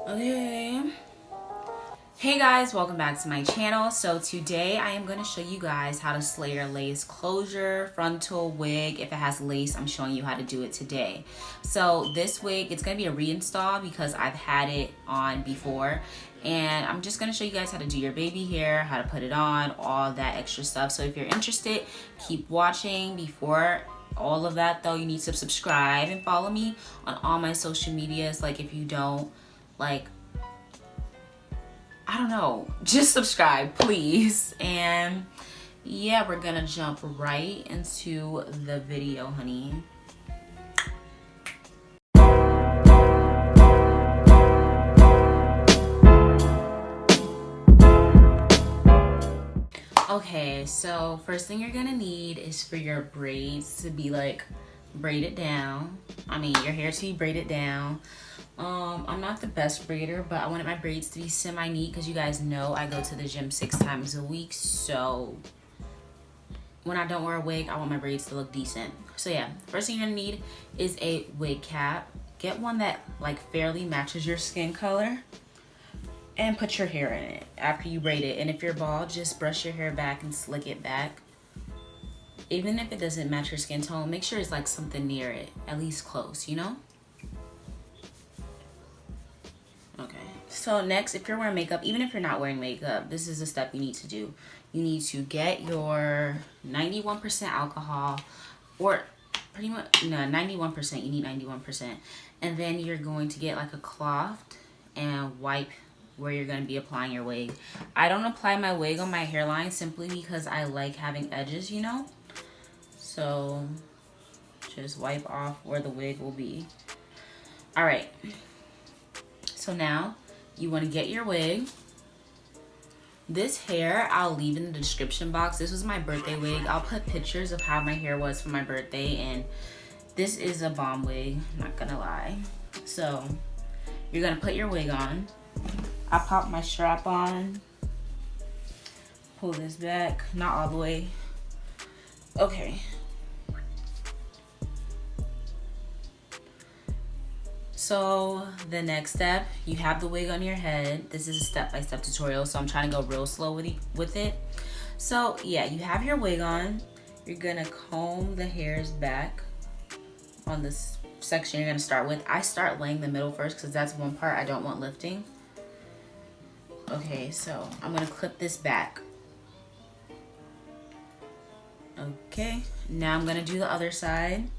Okay. Hey guys, welcome back to my channel. So today I am going to show you guys how to slay your lace closure, frontal wig. If it has lace, I'm showing you how to do it today. So this wig, it's going to be a reinstall because I've had it on before. And I'm just going to show you guys how to do your baby hair, how to put it on, all that extra stuff. So if you're interested, keep watching. Before all of that though, you need to subscribe and follow me on all my social medias. Like if you don't, like, I don't know, just subscribe, please. And yeah, we're gonna jump right into the video, honey. Okay, so first thing you're gonna need is for your braids to be like braided down. I mean, your hair to be braided down. I'm not the best braider, but I wanted my braids to be semi-neat because you guys know I go to the gym 6 times a week. So when I don't wear a wig, I want my braids to look decent. So yeah, first thing you're gonna need is a wig cap. Get one that like fairly matches your skin color and put your hair in it after you braid it. And if you're bald, just brush your hair back and slick it back. Even if it doesn't match your skin tone, make sure it's like something near it, at least close, you know? Okay, so next, if you're wearing makeup, even if you're not wearing makeup, this is a step you need to do. You need to get your 91% alcohol, or pretty much, no, 91%, you need 91%. And then you're going to get like a cloth and wipe where you're going to be applying your wig. I don't apply my wig on my hairline simply because I like having edges, you know? So just wipe off where the wig will be. All right. So now you want to get your wig. This hair I'll leave in the description box. This was my birthday wig. I'll put pictures of how my hair was for my birthday, and this is a bomb wig, not gonna lie. So you're gonna put your wig on. I pop my strap on, pull this back, not all the way. Okay. So the next step, you have the wig on your head. This is a step-by-step tutorial, so I'm trying to go real slow with it. So yeah, you have your wig on. You're gonna comb the hairs back on this section you're gonna start with. I start laying the middle first because that's one part I don't want lifting. Okay, so I'm gonna clip this back. Okay, now I'm gonna do the other side.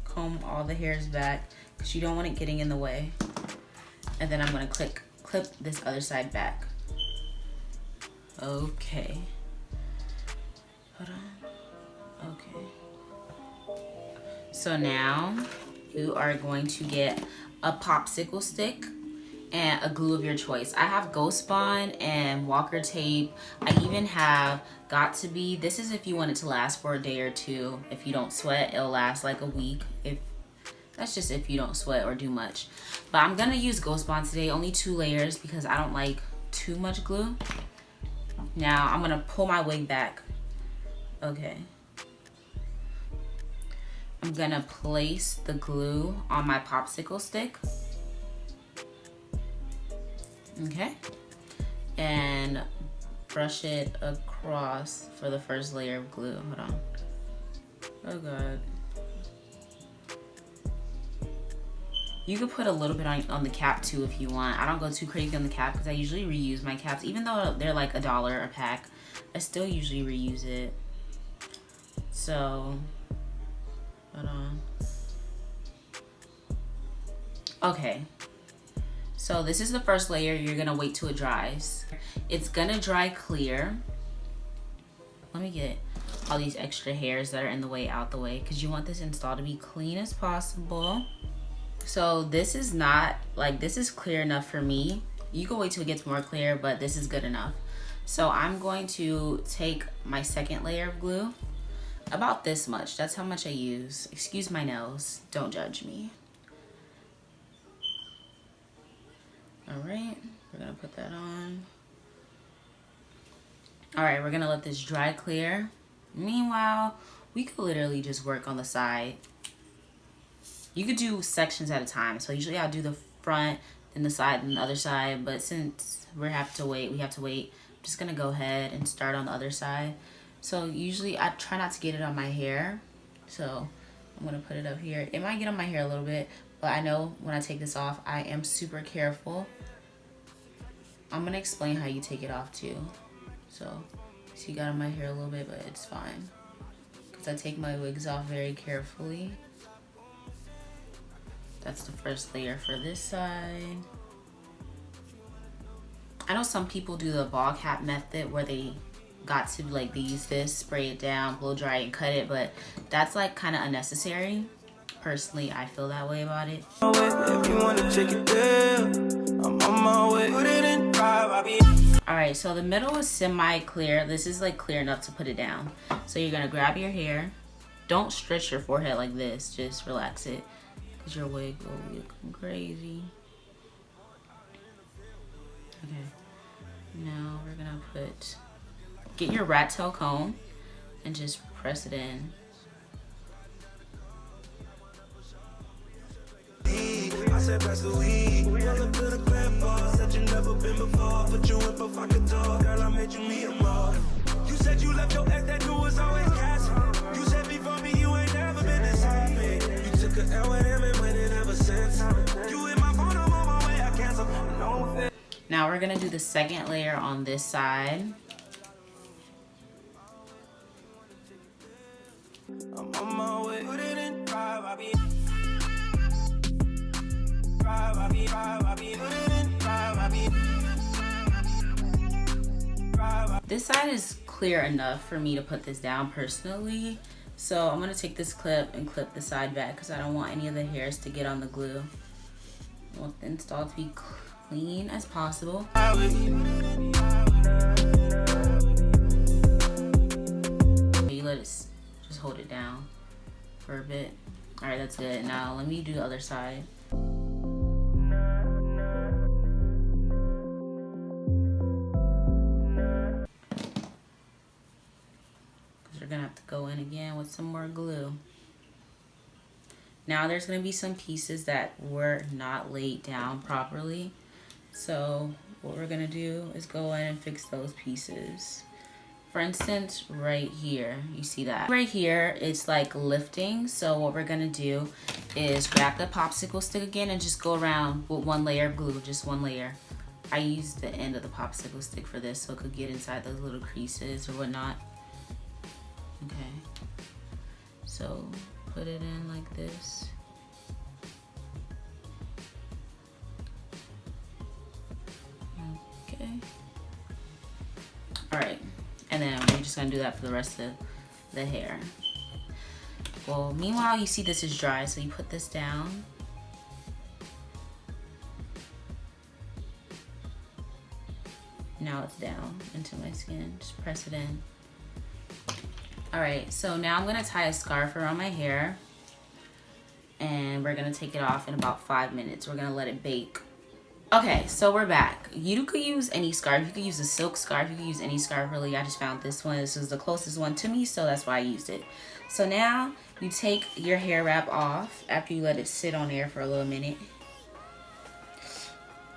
Comb all the hairs back because you don't want it getting in the way. And then I'm gonna clip this other side back. Okay. Hold on. Okay. So now you are going to get a popsicle stick and a glue of your choice. I have Ghost Bond and Walker tape. I even have Got To Be. This is if you want it to last for a day or two. If you don't sweat, it'll last like a week. That's just if you don't sweat or do much. But I'm gonna use Ghost Bond today, only 2 layers because I don't like too much glue. Now I'm gonna pull my wig back. Okay. I'm gonna place the glue on my popsicle stick. Okay, and brush it across for the first layer of glue. Hold on. Oh god. You could put a little bit on the cap too if you want. I don't go too crazy on the cap because I usually reuse my caps. Even though they're like $1 a pack, I still usually reuse it. So, hold on. Okay. So this is the first layer. You're gonna wait till it dries. It's gonna dry clear. Let me get all these extra hairs that are in the way out the way because you want this install to be clean as possible. So this is not, like, this is clear enough for me. You can wait till it gets more clear, but this is good enough. So I'm going to take my second layer of glue, about this much. That's how much I use. Excuse my nails, don't judge me. All right, we're gonna put that on. All right, we're gonna let this dry clear. Meanwhile, we could literally just work on the side. You could do sections at a time. So usually I'll do the front, then the side, and the other side. But since we have to wait. I'm just gonna go ahead and start on the other side. So usually I try not to get it on my hair. So I'm gonna put it up here. It might get on my hair a little bit, but I know when I take this off, I am super careful. I'm gonna explain how you take it off too. So you got on my hair a little bit, but it's fine. Because I take my wigs off very carefully. That's the first layer for this side. I know some people do the ball cap method where they got to like, they use this, spray it down, blow dry it, and cut it, but that's like kind of unnecessary. Personally, I feel that way about it. Alright, so the middle is semi-clear. This is like clear enough to put it down. So you're gonna grab your hair. Don't stretch your forehead like this, just relax it, because your wig will look crazy. Okay, now we're gonna get your rat tail comb and just press it in. I said pass the weed. Welcome to the club bar. Said you never been before. Put you in provocateur. Girl, I made you meet him all. You said you left your ex, that dude was always gas. You said before me you ain't never been this happy. You took a L with him and went in ever since. You in my phone, I'm on my way, I cancel. No fit. Now we're gonna do the second layer on this side. I'm on my way. Put it in drive, I be. This side is clear enough for me to put this down personally. So I'm gonna take this clip and clip the side back because I don't want any of the hairs to get on the glue. I want the install to be clean as possible. You let it just hold it down for a bit. All right, that's good. Now let me do the other side. Gonna have to go in again with some more glue. Now there's gonna be some pieces that were not laid down properly, so what we're gonna do is go in and fix those pieces. For instance, right here, you see that right here, it's like lifting. So what we're gonna do is grab the popsicle stick again and just go around with one layer of glue, just one layer. I used the end of the popsicle stick for this so it could get inside those little creases or whatnot. Okay, so put it in like this. Okay. All right, and then we're just gonna do that for the rest of the hair. Well, meanwhile, you see this is dry, so you put this down. Now it's down into my skin, just press it in. All right, so now I'm gonna tie a scarf around my hair and we're gonna take it off in about 5 minutes. We're gonna let it bake. Okay, so we're back. You could use any scarf. You could use a silk scarf. You could use any scarf, really. I just found this one. This was the closest one to me, so that's why I used it. So now you take your hair wrap off after you let it sit on there for a little minute.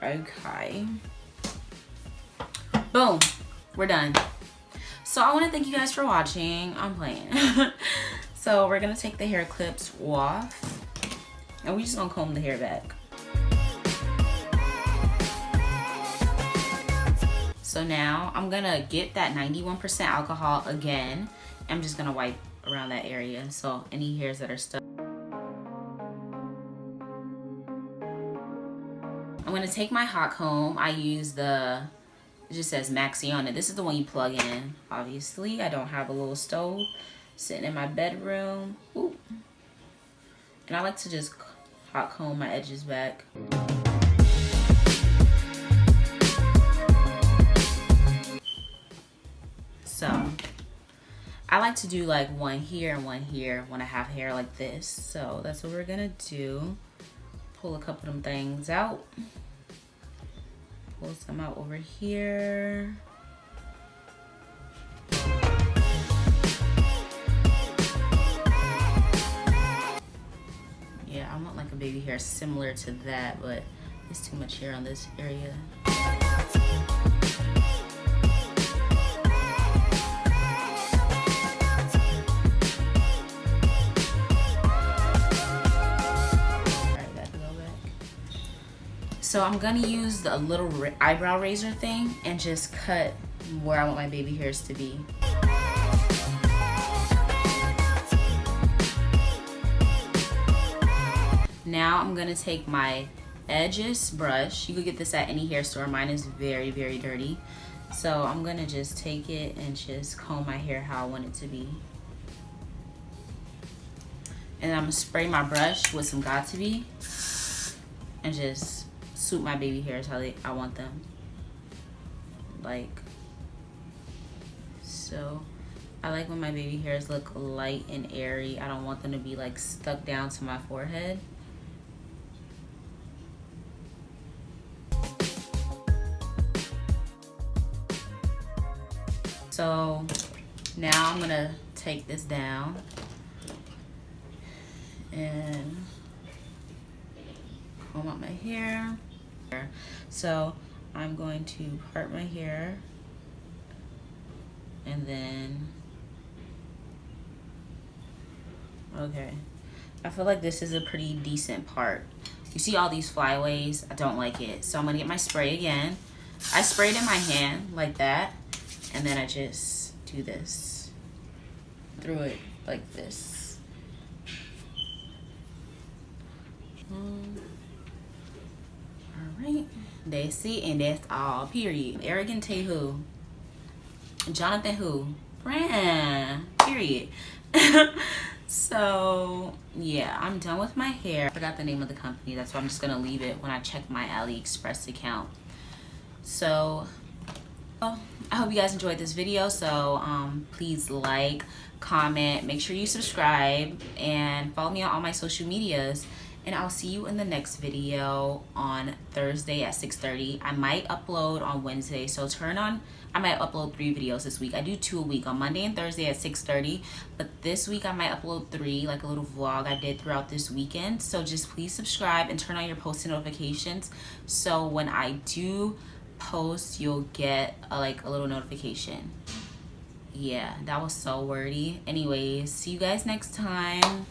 Okay. Boom, we're done. So I want to thank you guys for watching. I'm playing. So we're gonna take the hair clips off and we're just gonna comb the hair back. So now I'm gonna get that 91% alcohol again. I'm just gonna wipe around that area, so any hairs that are stuck. I'm gonna take my hot comb. I use the, it just says Maxi on it. This is the one you plug in, obviously. I don't have a little stove sitting in my bedroom. Ooh. And I like to just hot comb my edges back. So I like to do like one here and one here when I have hair like this. So that's what we're gonna do. Pull a couple of them things out. Pull some out over here. Yeah, I'm baby hair similar to that, but it's too much hair on this area. So I'm gonna use the little eyebrow razor thing and just cut where I want my baby hairs to be. Now I'm gonna take my edges brush. You could get this at any hair store. Mine is very, very dirty. So I'm gonna just take it and just comb my hair how I want it to be. And I'm gonna spray my brush with some Got2b and just suit my baby hairs how I want them. Like so. I like when my baby hairs look light and airy. I don't want them to be like stuck down to my forehead. So now I'm gonna take this down and comb out my hair. So I'm going to part my hair and then, okay, I feel like this is a pretty decent part. You see all these flyaways? I don't like it. So I'm gonna get my spray again. I sprayed in my hand like that, and then I just do this through it like this. Alright, that's it, and that's all, period. Arrogant Tay who? Jonathan who? Brand, period. So yeah, I'm done with my hair. I forgot the name of the company. That's why I'm just gonna leave it when I check my AliExpress account. So I hope you guys enjoyed this video. So please like, comment, make sure you subscribe, and follow me on all my social medias. And I'll see you in the next video on Thursday at 6:30. I might upload on Wednesday, so I might upload 3 videos this week. I do 2 a week, on Monday and Thursday at 6:30. But this week I might upload 3, like a little vlog I did throughout this weekend. So just please subscribe and turn on your post notifications, so when I do post, you'll get a little notification. Yeah, that was so wordy. Anyways, see you guys next time.